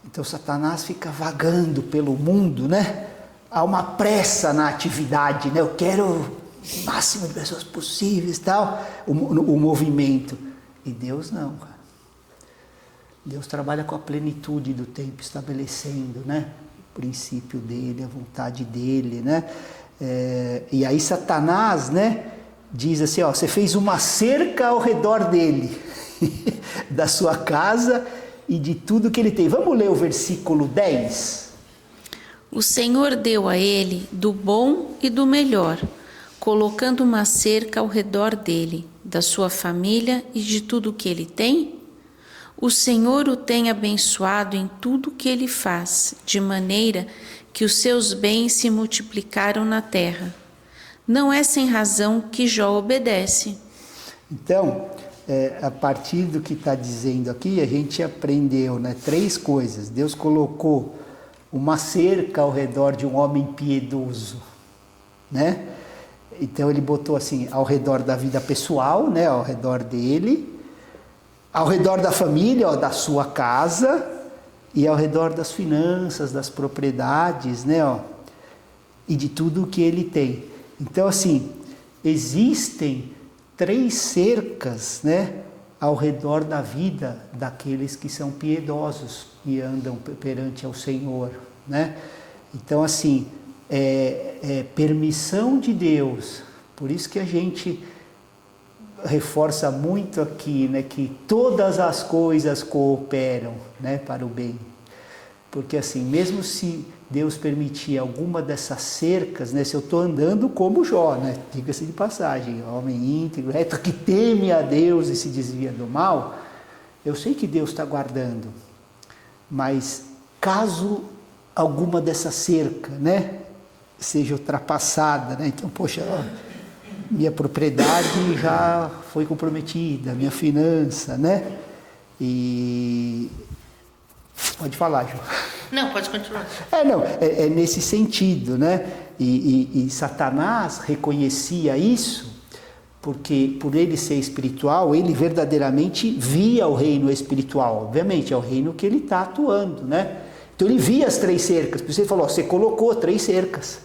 B: Então Satanás fica vagando pelo mundo, né? Há uma pressa na atividade, né? Eu quero o máximo de pessoas possíveis, tal, o movimento. E Deus não, cara. Deus trabalha com a plenitude do tempo, estabelecendo, né? O princípio dele, a vontade dele, né? E aí Satanás, né? Diz assim, você fez uma cerca ao redor dele, da sua casa e de tudo que ele tem. Vamos ler o versículo 10?
C: O Senhor deu a ele do bom e do melhor, colocando uma cerca ao redor dele, da sua família e de tudo que ele tem. O Senhor o tem abençoado em tudo que ele faz, de maneira que os seus bens se multiplicaram na terra. Não é sem razão que Jó obedece.
B: Então, a partir do que está dizendo aqui, a gente aprendeu, né, 3 coisas. Deus colocou uma cerca ao redor de um homem piedoso, né? Então ele botou assim, ao redor da vida pessoal, né, ao redor dele, ao redor da família, da sua casa, e ao redor das finanças, das propriedades, né, e de tudo o que ele tem. Então, assim, existem 3 cercas, né, ao redor da vida daqueles que são piedosos e andam perante ao Senhor, né? Então, assim, permissão de Deus. Por isso que a gente reforça muito aqui, né, que todas as coisas cooperam, né, para o bem. Porque assim, mesmo se Deus permitir alguma dessas cercas, né, se eu estou andando como Jó, né, diga-se de passagem, homem íntegro, reto, que teme a Deus e se desvia do mal, eu sei que Deus está guardando. Mas caso alguma dessa cerca, né, seja ultrapassada, né, então, poxa, ó, minha propriedade já foi comprometida, minha finança, né? E pode falar, João.
C: Não, pode continuar.
B: É nesse sentido, né? E Satanás reconhecia isso, porque por ele ser espiritual, ele verdadeiramente via o reino espiritual. Obviamente, é o reino que ele está atuando, né? Então ele via as 3 cercas. Por isso ele falou, ó, você colocou 3 cercas.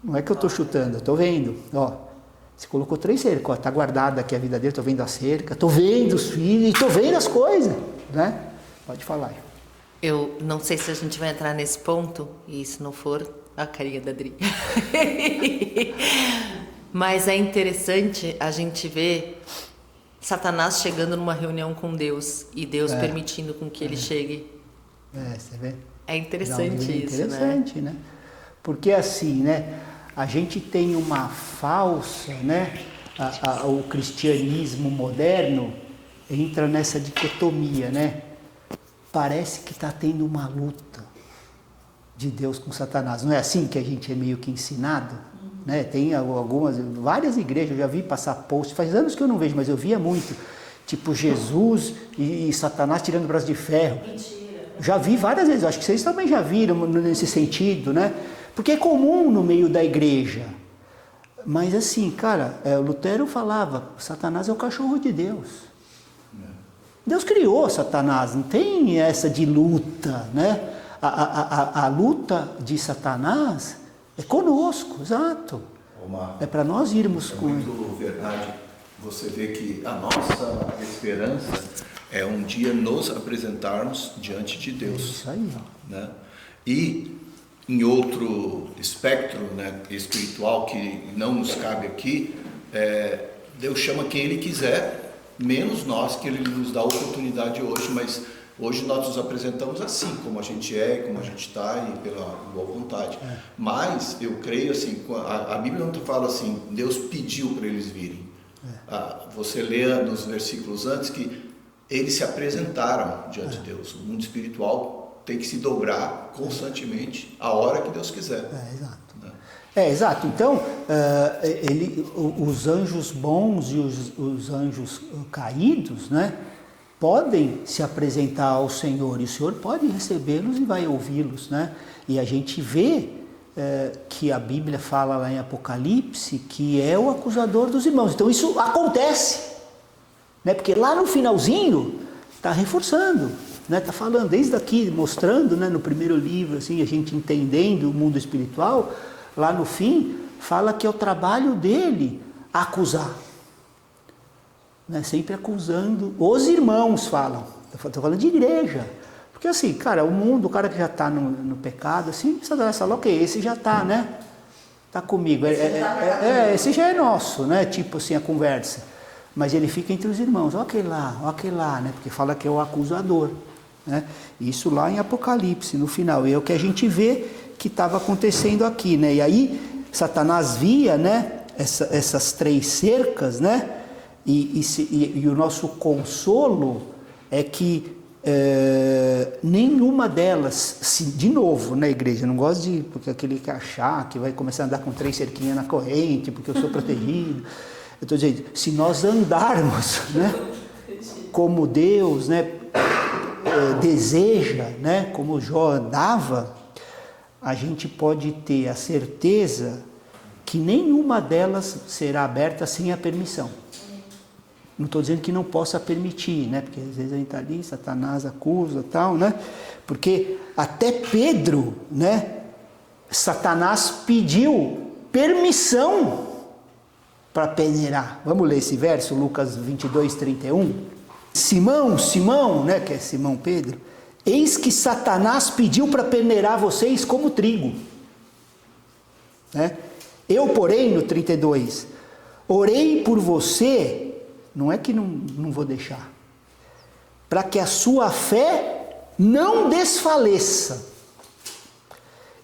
B: Não é que eu estou chutando, eu estou vendo, ó. Você colocou 3 cercas, está guardada aqui a vida dele, estou vendo a cerca, estou vendo os filhos, estou vendo as coisas, né? Pode falar.
F: Eu não sei se a gente vai entrar nesse ponto, e se não for, a carinha da Adri. Mas é interessante a gente ver Satanás chegando numa reunião com Deus, e Deus permitindo com que ele chegue.
B: Você vê?
F: É interessante isso,
B: interessante, né? Porque assim, né? A gente tem uma falsa, né? O cristianismo moderno entra nessa dicotomia, né? Parece que está tendo uma luta de Deus com Satanás. Não é assim que a gente é meio que ensinado? Né? Tem várias igrejas, eu já vi passar posts, faz anos que eu não vejo, mas eu via muito. Tipo Jesus e Satanás tirando o braço de ferro. Mentira. Já vi várias vezes, acho que vocês também já viram nesse sentido, né? Porque é comum no meio da igreja. Mas assim, cara, Lutero falava, Satanás é o cachorro de Deus. Deus criou Satanás, não tem essa de luta, né? A luta de Satanás é conosco, exato. É para nós irmos com...
G: É muito verdade. Você vê que a nossa esperança é um dia nos apresentarmos diante de Deus.
B: Isso aí, ó.
G: Né? E em outro espectro, né, espiritual que não nos cabe aqui, Deus chama quem Ele quiser, menos nós, que Ele nos dá a oportunidade hoje, mas hoje nós nos apresentamos assim, como a gente é, como a gente está e pela boa vontade. Mas eu creio assim, a Bíblia não fala assim, Deus pediu para eles virem. Você lê nos versículos antes que eles se apresentaram diante de Deus. O mundo espiritual tem que se dobrar constantemente a hora que Deus quiser.
B: Exato. Exato. Então, os anjos bons e os anjos caídos, né, podem se apresentar ao Senhor, e o Senhor pode recebê-los e vai ouvi-los, né? E a gente vê que a Bíblia fala lá em Apocalipse que é o acusador dos irmãos. Então isso acontece, né? Porque lá no finalzinho está reforçando, né? Está falando desde aqui, mostrando, né, no primeiro livro, assim, a gente entendendo o mundo espiritual, lá no fim fala que é o trabalho dele acusar, né? Sempre acusando. Os irmãos falam, estou falando de igreja. Porque assim, cara, o mundo, o cara que já está no pecado, assim, Satanás fala, ok, esse já está, né? Está comigo. Esse já é nosso, né? Tipo assim, a conversa. Mas ele fica entre os irmãos, ó aquele lá, né? Porque fala que é o acusador, né? Isso lá em Apocalipse, no final. E é o que a gente vê que estava acontecendo aqui, né? E aí, Satanás via, né? Essas 3 cercas, né? E o nosso consolo é que nenhuma delas, de novo, na igreja, eu não gosto de, porque aquele que achar que vai começar a andar com 3 cerquinhas na corrente, porque eu sou protegido. Eu estou dizendo, se nós andarmos, né, como Deus, né, deseja, né, como Jó andava, a gente pode ter a certeza que nenhuma delas será aberta sem a permissão. Não estou dizendo que não possa permitir, né? Porque às vezes a gente está ali, Satanás acusa e tal, né? Porque até Pedro, né? Satanás pediu permissão para peneirar. Vamos ler esse verso, Lucas 22, 31. Simão, Simão, né, que é Simão Pedro, eis que Satanás pediu para peneirar vocês como trigo. Né? Eu, porém, no 32, orei por você, não é que não vou deixar, para que a sua fé não desfaleça.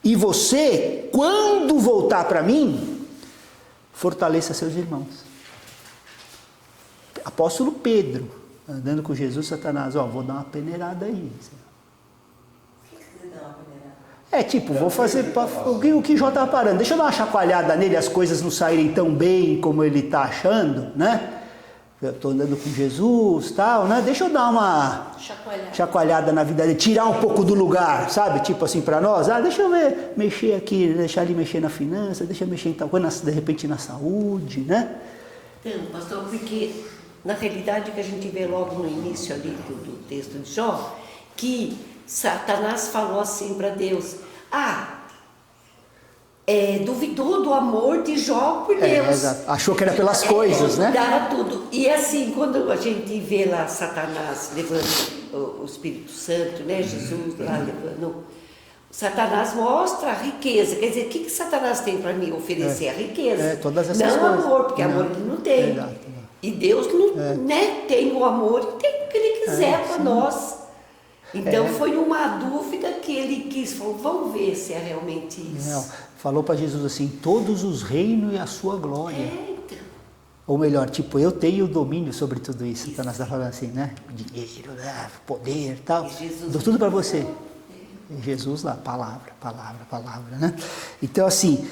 B: E você, quando voltar para mim, fortaleça seus irmãos. Apóstolo Pedro, andando com Jesus, Satanás, vou dar uma peneirada aí. Tipo, vou fazer o que Jó estava parando. Deixa eu dar uma chacoalhada nele, as coisas não saírem tão bem como ele está achando, né? Eu estou andando com Jesus, tal, né? Deixa eu dar uma chacoalhada na vida dele, tirar um pouco do lugar, sabe? Tipo assim, para nós, deixa eu mexer aqui, deixar ele mexer na finança, deixa eu mexer em tal coisa, de repente na saúde, né?
D: Então, pastor, porque na realidade o que a gente vê logo no início ali do texto de Jó, que Satanás falou assim para Deus, duvidou do amor de Jó por Deus.
B: Achou que era pelas coisas, né?
D: Dava tudo. E assim, quando a gente vê lá Satanás levando o Espírito Santo, né? Jesus lá levando, Satanás mostra a riqueza. Quer dizer, o que Satanás tem para me oferecer? A riqueza.
B: Todas essas
D: não
B: coisas.
D: Amor, porque amor ele não tem.
B: Verdade.
D: E Deus não, né, tem o amor e tem o que ele quiser para nós. Então foi uma dúvida que ele quis, falou, vamos ver se é realmente isso.
B: Não, falou para Jesus assim, todos os reinos e a sua glória.
D: Então.
B: Ou melhor, tipo, eu tenho domínio sobre tudo isso. Satanás está falando assim, né? Dinheiro, poder e tal. Dou tudo para você. Jesus lá, palavra, né? Então assim,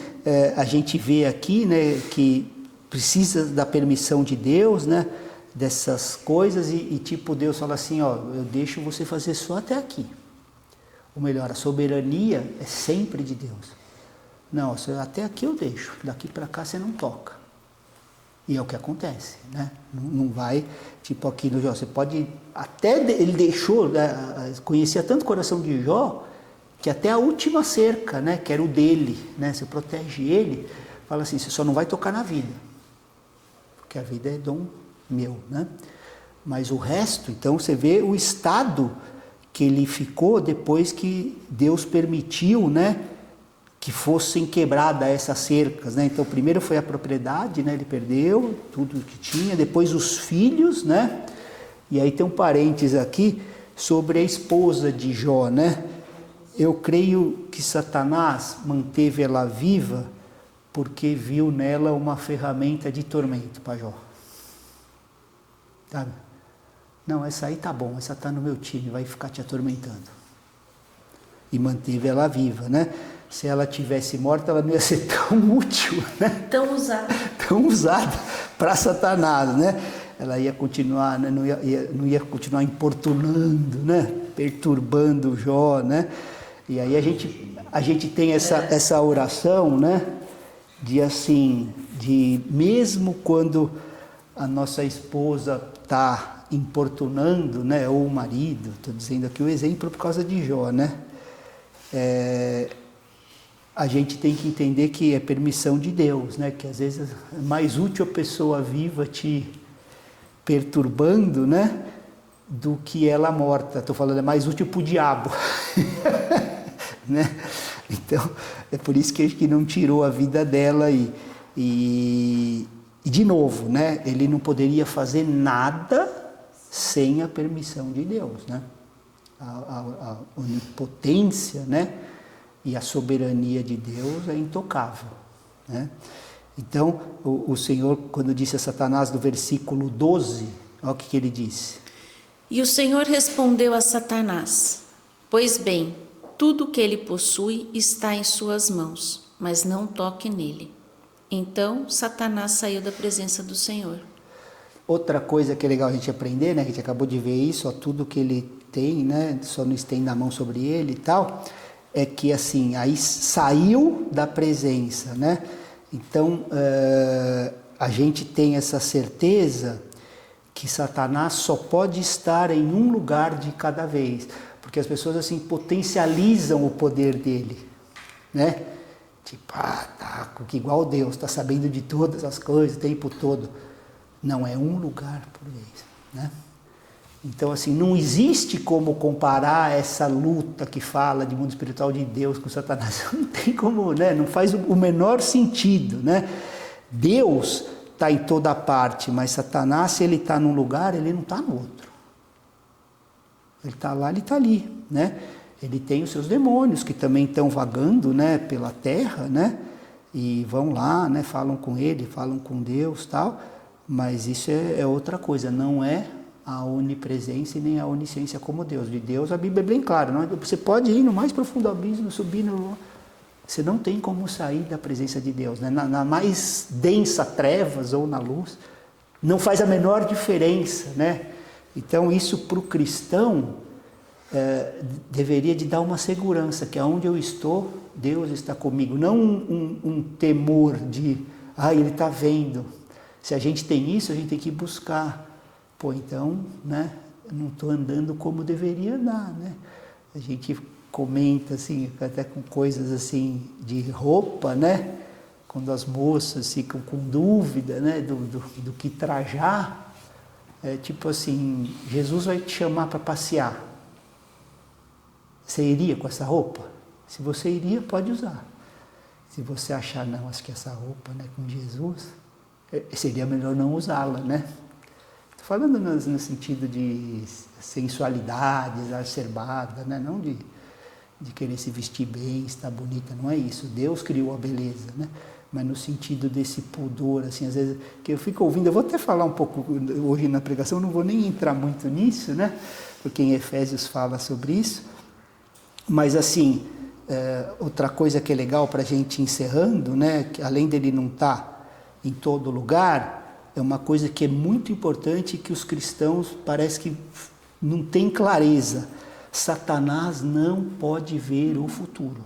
B: a gente vê aqui, né, que precisa da permissão de Deus, né? Dessas coisas e tipo Deus fala assim, eu deixo você fazer só até aqui. Ou melhor, a soberania é sempre de Deus. Não, até aqui eu deixo, daqui para cá você não toca. E é o que acontece, né? Não vai, tipo aqui no Jó, você pode, até ele deixou, conhecia tanto o coração de Jó, que até a última cerca, né, que era o dele, né, você protege ele, fala assim, você só não vai tocar na vida, porque a vida é dom meu, né? Mas o resto, então você vê o estado que ele ficou depois que Deus permitiu, né, que fossem quebradas essas cercas, né? Então primeiro foi a propriedade, né? Ele perdeu tudo que tinha, depois os filhos, né? E aí tem um parênteses aqui sobre a esposa de Jó, né? Eu creio que Satanás manteve ela viva porque viu nela uma ferramenta de tormento para Jó. Sabe? Não, essa aí tá bom, essa tá no meu time, vai ficar te atormentando. E manteve ela viva, né? Se ela tivesse morta, ela não ia ser tão útil, né?
C: Tão usada.
B: Tão usada para Satanás, né? Ela ia continuar, né? não ia continuar importunando, né? Perturbando Jó, né? E aí a gente tem essa oração, né? De assim, de mesmo quando a nossa esposa está importunando, né, ou o marido, estou dizendo aqui o exemplo por causa de Jó, né? A gente tem que entender que é permissão de Deus, né? Que às vezes é mais útil a pessoa viva te perturbando, né? Do que ela morta. Estou falando, é mais útil para o diabo. Né? Então, é por isso que a gente não tirou a vida dela e de novo, né? Ele não poderia fazer nada sem a permissão de Deus, né? A onipotência, né? E a soberania de Deus é intocável, né? Então, o Senhor, quando disse a Satanás no versículo 12, olha o que ele disse.
C: E o Senhor respondeu a Satanás, pois bem, tudo que ele possui está em suas mãos, mas não toque nele. Então, Satanás saiu da presença do Senhor.
B: Outra coisa que é legal a gente aprender, né? A gente acabou de ver isso, ó, tudo que ele tem, né? Só não estende a mão sobre ele e tal. É que assim, aí saiu da presença, né? Então, a gente tem essa certeza que Satanás só pode estar em um lugar de cada vez. Porque as pessoas assim potencializam o poder dele, né? Tipo, tá igual Deus, está sabendo de todas as coisas o tempo todo. Não, é um lugar por vez, né? Então, assim, não existe como comparar essa luta que fala de mundo espiritual de Deus com Satanás. Não tem como, né? Não faz o menor sentido, né? Deus está em toda parte, mas Satanás, se ele está num lugar, ele não está no outro. Ele está lá, ele está ali, né? Ele tem os seus demônios que também estão vagando, né, pela terra, né? E vão lá, né? Falam com ele, falam com Deus, tal. Mas isso é outra coisa, não é a onipresença e nem a onisciência como Deus. De Deus a Bíblia é bem clara, não é? Você pode ir no mais profundo abismo, subir no... Você não tem como sair da presença de Deus, né? Na mais densa trevas ou na luz, não faz a menor diferença, né? Então isso para o cristão deveria de dar uma segurança, que aonde eu estou, Deus está comigo. Não um temor de, ele está vendo. Se a gente tem isso, a gente tem que buscar. Pô, então, né, não estou andando como deveria andar, né? A gente comenta, assim, até com coisas assim de roupa, né? Quando as moças ficam com dúvida, né, do que trajar, tipo assim, Jesus vai te chamar para passear. Você iria com essa roupa? Se você iria, pode usar. Se você achar, não, acho que essa roupa, né, com Jesus, seria melhor não usá-la, né? Falando no sentido de sensualidade exacerbada, né? Não de querer se vestir bem, estar bonita, não é isso. Deus criou a beleza, né? Mas no sentido desse pudor, assim, às vezes, que eu fico ouvindo, eu vou até falar um pouco hoje na pregação, não vou nem entrar muito nisso, né? Porque em Efésios fala sobre isso. Mas assim, outra coisa que é legal para a gente encerrando, né? Que além dele não estar em todo lugar, é uma coisa que é muito importante que os cristãos parece que não têm clareza. Satanás não pode ver o futuro.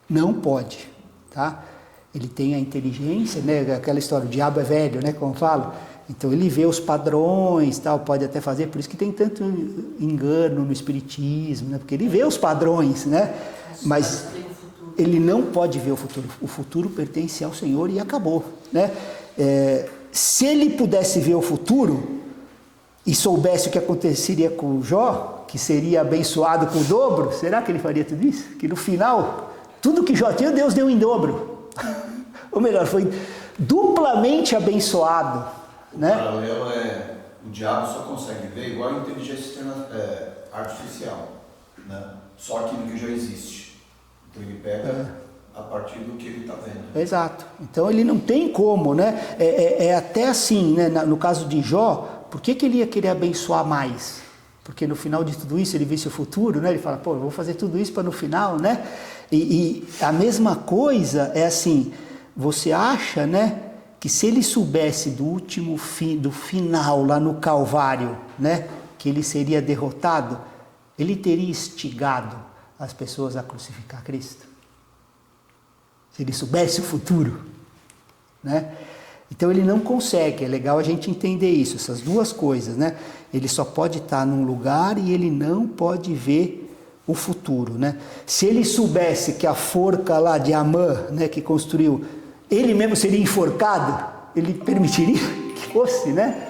B: Não pode, tá? Ele tem a inteligência, né? Aquela história, o diabo é velho, né? Como falo. Então ele vê os padrões, tal, pode até fazer, por isso que tem tanto engano no espiritismo, né? Porque ele vê os padrões, né? Mas ele não pode ver o futuro. O futuro pertence ao Senhor e acabou, né? Se ele pudesse ver o futuro e soubesse o que aconteceria com o Jó, que seria abençoado com o dobro, será que ele faria tudo isso? Que no final, tudo que Jó tinha, Deus deu em dobro. Ou melhor, foi duplamente abençoado, né?
G: O paralelo o diabo só consegue ver igual a inteligência artificial, né? Só aquilo que já existe. Então ele pega a partir do que ele está vendo.
B: Exato. Então ele não tem como, né? É até assim, né? No caso de Jó, por que ele ia querer abençoar mais? Porque no final de tudo isso ele visse o futuro, né? Ele fala, pô, eu vou fazer tudo isso para no final, né? E a mesma coisa é assim, você acha, né? Que se ele soubesse do último fim, do final lá no Calvário, né? Que ele seria derrotado, ele teria instigado as pessoas a crucificar Cristo. Se ele soubesse o futuro, né? Então ele não consegue, é legal a gente entender isso, essas duas coisas, né? Ele só pode estar num lugar e ele não pode ver o futuro, né? Se ele soubesse que a forca lá de Amã, né, que construiu, ele mesmo seria enforcado, ele permitiria que fosse, né,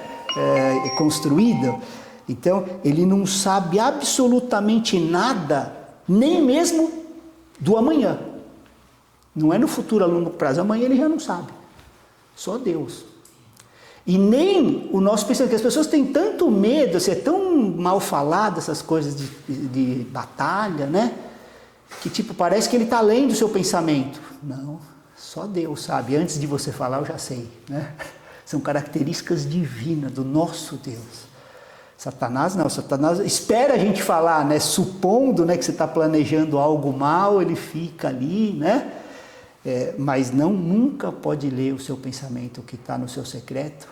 B: construída. Então ele não sabe absolutamente nada, nem mesmo do amanhã. Não é no futuro a longo prazo, amanhã ele já não sabe. Só Deus. E nem o nosso pensamento, que as pessoas têm tanto medo, assim, é tão mal falado essas coisas de batalha, né? Que tipo, parece que ele está além do seu pensamento. Não, só Deus sabe. Antes de você falar, eu já sei, né? São características divinas do nosso Deus. Satanás não, Satanás espera a gente falar, né? Supondo, né, que você está planejando algo mal, ele fica ali, né? Mas nunca pode ler o seu pensamento, o que está no seu secreto.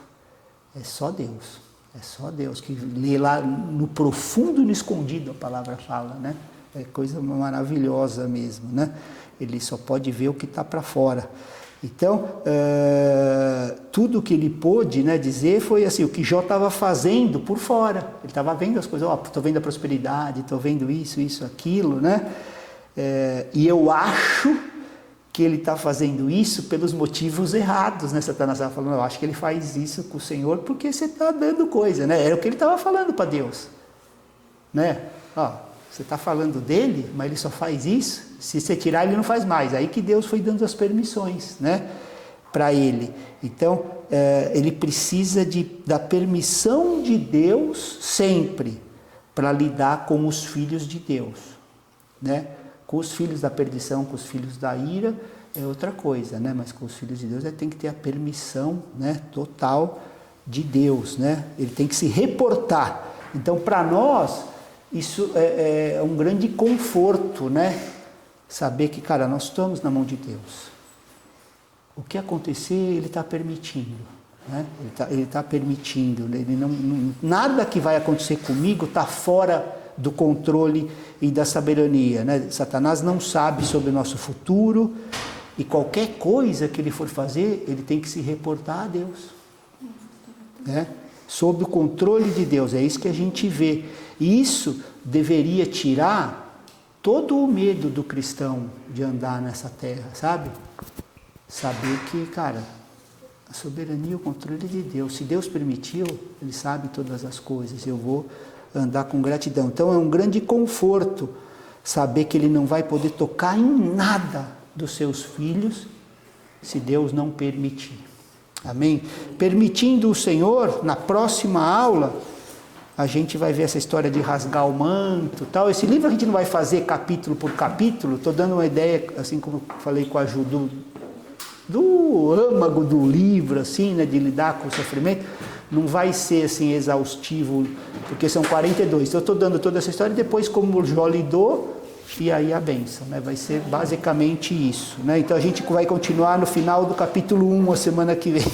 B: É só Deus que lê lá no profundo e no escondido, a palavra fala, né? É coisa maravilhosa mesmo, né? Ele só pode ver o que está para fora. Então, tudo que ele pôde, né, dizer foi assim, o que Jó estava fazendo por fora. Ele estava vendo as coisas, estou vendo a prosperidade, estou vendo isso, aquilo, né? E eu acho que ele está fazendo isso pelos motivos errados, né? Satanás estava falando, eu acho que ele faz isso com o Senhor porque você está dando coisa, né? Era o que ele estava falando para Deus, né? Ó, você está falando dele, mas ele só faz isso, se você tirar ele não faz mais. Aí que Deus foi dando as permissões, né? Para ele. Então, ele precisa da permissão de Deus sempre para lidar com os filhos de Deus, né? Com os filhos da perdição, com os filhos da ira, é outra coisa, né? Mas com os filhos de Deus ele tem que ter a permissão, né, total de Deus, né? Ele tem que se reportar. Então, para nós, isso é um grande conforto, né? Saber que, cara, nós estamos na mão de Deus. O que acontecer, Ele está permitindo, né? Ele tá permitindo. Ele nada que vai acontecer comigo está fora do controle e da soberania, né? Satanás não sabe sobre o nosso futuro e qualquer coisa que ele for fazer, ele tem que se reportar a Deus, né? Sob o controle de Deus, é isso que a gente vê. E isso deveria tirar todo o medo do cristão de andar nessa terra, sabe? Saber que, cara, a soberania e o controle de Deus, se Deus permitiu, Ele sabe todas as coisas, eu vou andar com gratidão. Então é um grande conforto saber que Ele não vai poder tocar em nada dos seus filhos se Deus não permitir. Amém? Permitindo o Senhor, na próxima aula, a gente vai ver essa história de rasgar o manto, tal. Esse livro a gente não vai fazer capítulo por capítulo, estou dando uma ideia, assim como falei com a Ju, do âmago do livro, assim, né, de lidar com o sofrimento. Não vai ser assim exaustivo, porque são 42. Então eu estou dando toda essa história e depois como Jó lidou, e aí a bênção, né? Vai ser basicamente isso, né? Então a gente vai continuar no final do capítulo 1 a semana que vem.